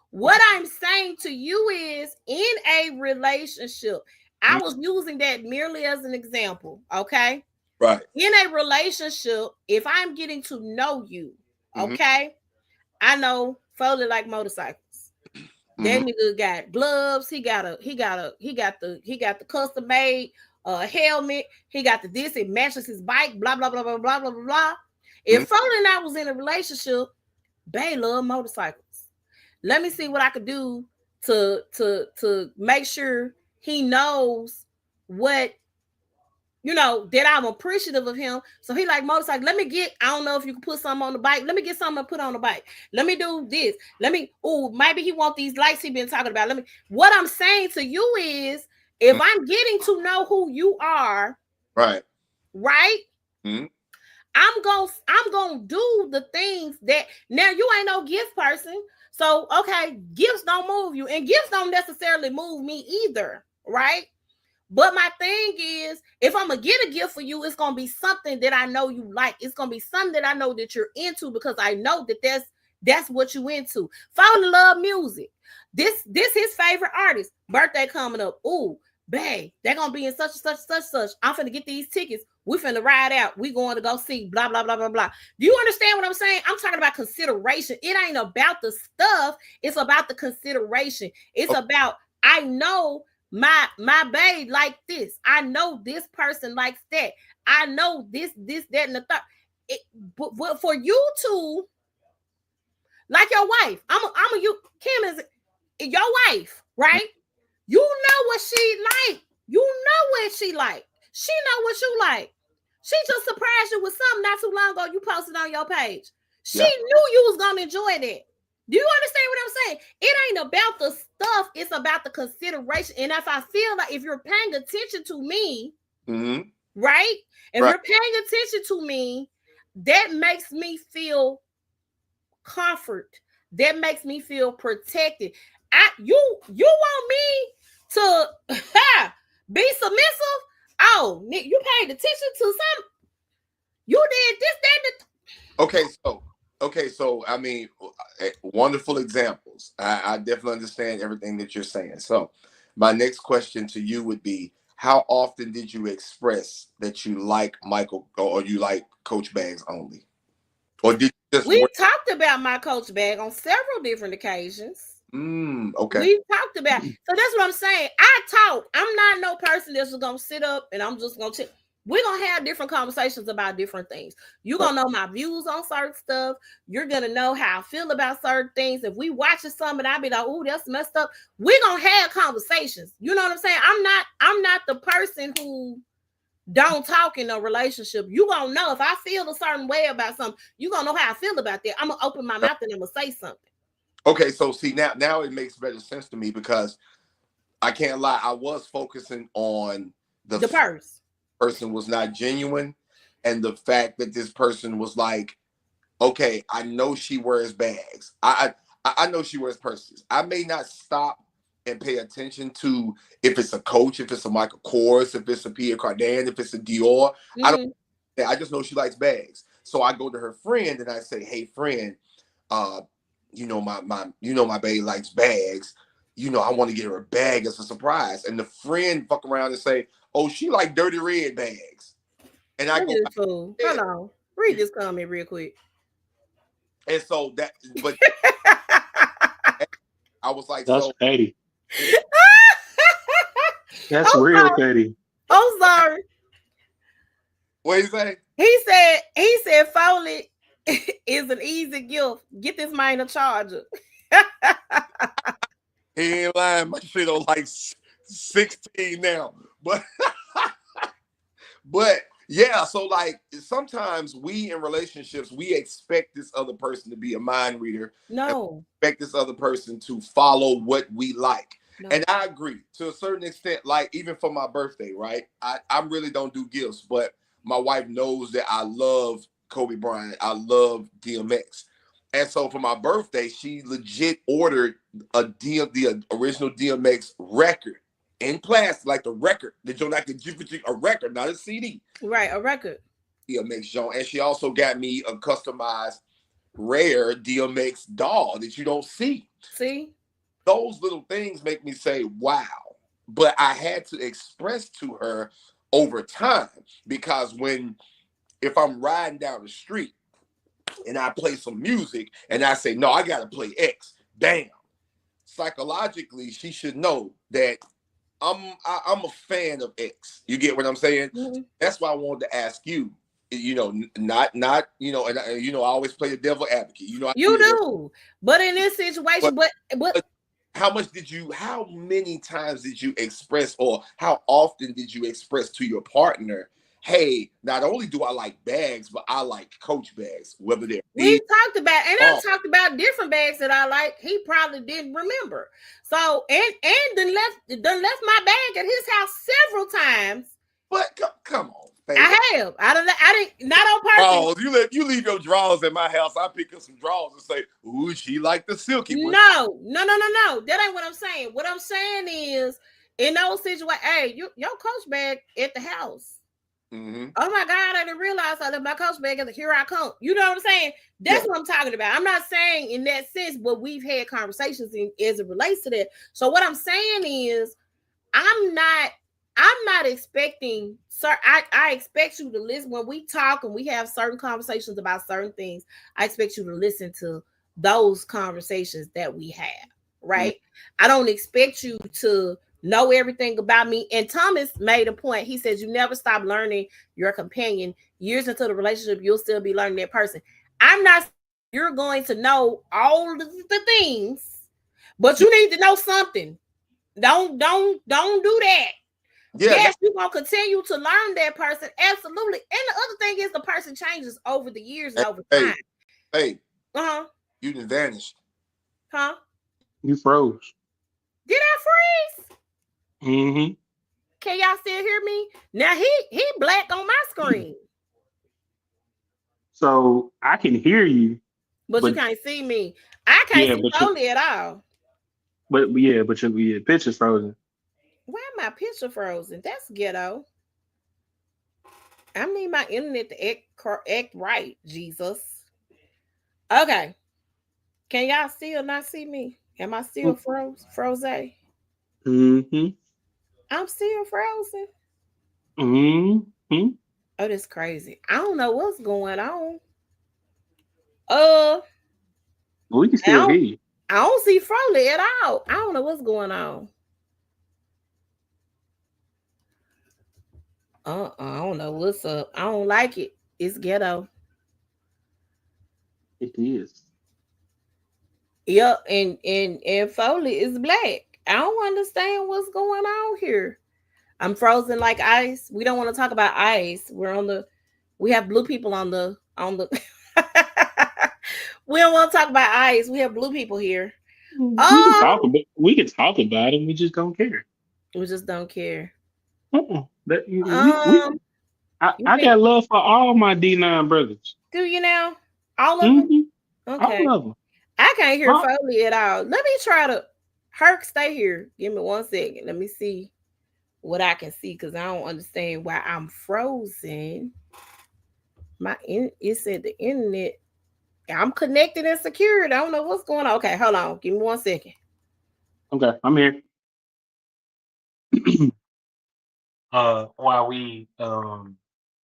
What I'm saying to you is, in a relationship, I was using that merely as an example. Okay. Right. In a relationship, if I'm getting to know you, okay, I know Foley like motorcycles. That nigga got gloves. He got the custom made helmet. He got the this. It matches his bike. Blah blah blah blah blah blah blah blah. If Foley and I was in a relationship, they love motorcycles. Let me see what I could do to make sure he knows what, you know, that I'm appreciative of him. So he like motorcycle. Let me get, I don't know if you can put something on the bike. Let me get something to put on the bike. Let me do this. Maybe he want these lights he been talking about. What I'm saying to you is, if I'm getting to know who you are, right? Mm-hmm. I'm gonna do the things that, now you ain't no gift person. So, okay, gifts don't move you, and gifts don't necessarily move me either, right? But my thing is, if I'm gonna get a gift for you, it's gonna be something that I know you like. It's gonna be something that I know that you're into, because I know that that's what you into. Fall in love music. This his favorite artist. Birthday coming up. Ooh, babe, they're gonna be in such and such and such. I'm finna get these tickets. We finna ride out. We going to go see blah blah blah blah blah. Do you understand what I'm saying? I'm talking about consideration. It ain't about the stuff. It's about the consideration. It's about, I know my babe like this. I know this person likes that. I know this, that, and the third. But for you to, like your wife, Kim is your wife, right? You know what she like. You know what she like. She know what you like. She just surprised you with something not too long ago you posted on your page. She knew you was gonna enjoy that. Do you understand what I'm saying? It ain't about the stuff. It's about the consideration. And if I feel like, if you're paying attention to me, right? If you're paying attention to me, that makes me feel comfort. That makes me feel protected. You want me to be submissive? Oh, Nick, you paid attention to something. You did this, that, Okay, so I mean, wonderful examples. I definitely understand everything that you're saying. So my next question to you would be, how often did you express that you like Michael, or you like Coach Bags only? Or did you just talked about my Coach Bag on several different occasions. Okay. We talked about, so that's what I'm saying. I talk. I'm not no person that's just gonna sit up and I'm just gonna we're gonna have different conversations about different things. You're gonna know my views on certain stuff. You're gonna know how I feel about certain things. If we watching something, I'll be like, oh, that's messed up. We're gonna have conversations. You know what I'm saying? I'm not the person who don't talk in a relationship. You gonna know if I feel a certain way about something, you gonna know how I feel about that. I'm gonna open my mouth and I'm gonna say something. Okay, so see, now it makes better sense to me, because I can't lie, I was focusing on the person was not genuine, and the fact that this person was like, okay, I know she wears bags. I know she wears purses. I may not stop and pay attention to if it's a Coach, if it's a Michael Kors, if it's a Pierre Cardin, if it's a Dior. I just know she likes bags. So I go to her friend and I say, hey friend, my babe likes bags. I want to get her a bag as a surprise. And the friend fuck around and say, oh, she like dirty red bags. And I go, hold on, read this comment real quick. And so but I was like, that's so petty. That's real petty. I'm sorry. What did he say? He said Foley is an easy gift. Get this man a charger. He ain't lying. My shit on like 16 now. But yeah, so like sometimes we in relationships, we expect this other person to be a mind reader. No. Expect this other person to follow what we like. No. And I agree to a certain extent, like even for my birthday, right? I really don't do gifts, but my wife knows that I love Kobe Bryant. I love DMX. And so for my birthday, she legit ordered the original DMX record in plastic, like the record. A record, not a CD. Right, a record. DMX Jones. And she also got me a customized rare DMX doll that you don't see. See? Those little things make me say, wow. But I had to express to her, over time, because if I'm riding down the street and I play some music and I say, no, I got to play X, bam. Psychologically, she should know that I'm a fan of X. You get what I'm saying? Mm-hmm. That's why I wanted to ask you. Not and I always play the devil advocate. You do, but in this situation, but how many times did you express, or how often did you express to your partner, hey, not only do I like bags, but I like Coach bags, whether they're we talked about, and I talked about different bags that I like. He probably didn't remember. So and then left my bag at his house several times. But come on. I have. I didn't. Not on purpose. Drawers. You leave your drawers at my house. I pick up some drawers and say, "Ooh, she like the silky." No. That ain't what I'm saying. What I'm saying is, in those situations, hey, your Coach bag at the house. Mm-hmm. Oh my God, I didn't realize I left my Coach bag. Here I come. You know what I'm saying? That's what I'm talking about. I'm not saying in that sense, but we've had conversations as it relates to that. So what I'm saying is, I'm not expecting, sir. I expect you to listen when we talk and we have certain conversations about certain things. I expect you to listen to those conversations that we have, right? Mm-hmm. I don't expect you to know everything about me. And Thomas made a point. He says, you never stop learning your companion. Years into the relationship, you'll still be learning that person. I'm not, you're going to know all the things, but you need to know something. Don't do that. Yeah, yes, you're gonna continue to learn that person. Absolutely. And the other thing is the person changes over the years and over time. Hey, you done vanished. Huh? You froze. Did I freeze? Mm-hmm. Can y'all still hear me? Now he black on my screen. So I can hear you. But you can't see me. I can't see Foley at all. But your picture's frozen. Why my picture frozen? That's ghetto. I need my internet to act right, Jesus. Okay. Can y'all still not see me? Am I still froze? Mm-hmm. I'm still frozen. Mm-hmm. Oh, that's crazy. I don't know what's going on. We can still hear you. I don't see Froley at all. I don't know what's going on. I don't know what's up. I don't like it. It's ghetto. It is. Yep, and Foley is black. I don't understand what's going on here. I'm frozen like ice. We don't want to talk about ice. We have blue people on the we don't want to talk about ice. We have blue people here. We can talk about it. We just don't care. We just don't care. I got love for all my D9 brothers. Do you now? All of them? Okay. All of them. I can't hear Foley at all. Let me try to Herc, stay here. Give me 1 second. Let me see what I can see, because I don't understand why I'm frozen. It said the internet. I'm connected and secured. I don't know what's going on. Okay, hold on. Give me 1 second. Okay, I'm here. While we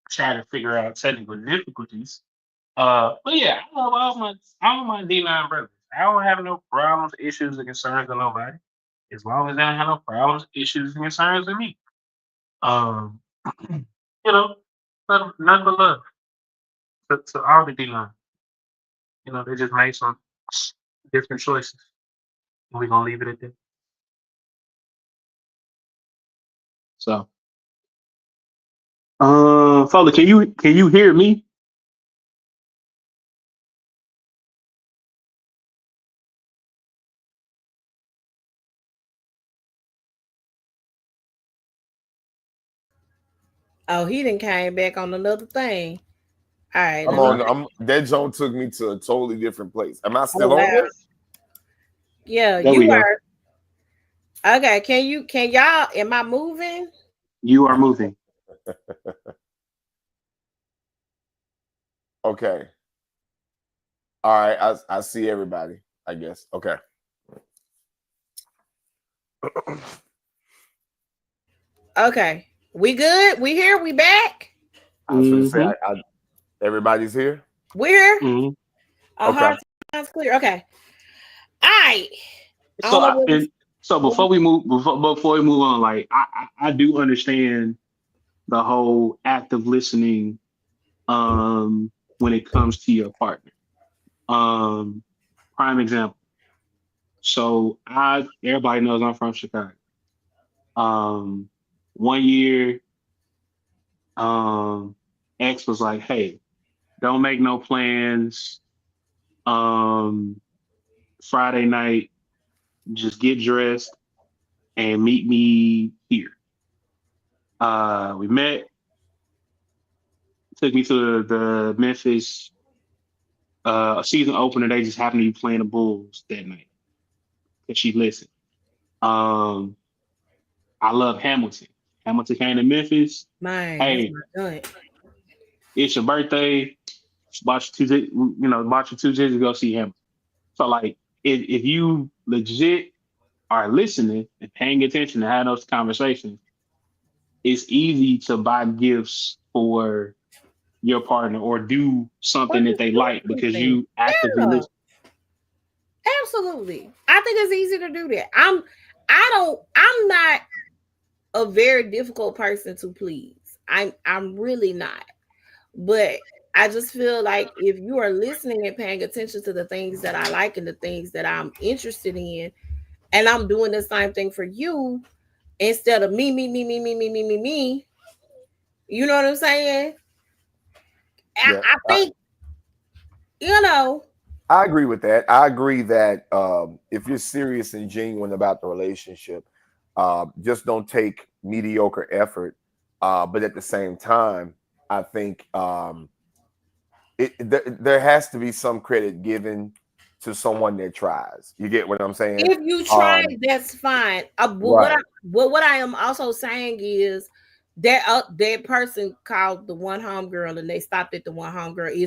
try to figure out technical difficulties. But yeah, I love all my D9 brothers. I don't have no problems, issues, or concerns with nobody. As long as they don't have no problems, issues, and concerns with me. Nothing but love to all the D9. They just made some different choices. And we're gonna leave it at that. So, Foley, can you hear me? Oh, he done came back on another thing. All right. That zone took me to a totally different place. Am I still on there? Yeah, you are. Okay, can y'all, am I moving? You are moving. Okay. All right, I see everybody, I guess. Okay. Okay. We good? We here? We back? I was going to say, everybody's here? We're here? Mm-hmm. Heart sounds clear. Okay. All right. So before we move on, like I do understand the whole active listening when it comes to your partner. Prime example. So everybody knows I'm from Chicago. 1 year, X was like, hey, don't make no plans. Friday night, just get dressed and meet me here. We met, took me to the Memphis season opener. They just happened to be playing the Bulls that night. Because she listened. I love Hamilton. Hamilton came to Memphis. Hey, it's your birthday. Bought you 2 days to go see him. So like, if you legit are listening and paying attention and having those conversations, it's easy to buy gifts for your partner or do something that they like because you actively listen. Absolutely. I think it's easy to do that. I'm not a very difficult person to please. I'm really not. But I just feel like if you are listening and paying attention to the things that I like and the things that I'm interested in, and I'm doing the same thing for you instead of me, you know what I'm saying? Yeah, I think, I agree with that. I agree that if you're serious and genuine about the relationship, just don't take mediocre effort. But at the same time, I think there has to be some credit given to someone that tries. You get what I'm saying? If you try, that's fine. Right. What I am also saying is that that person called the one home girl and they stopped at the one home girl is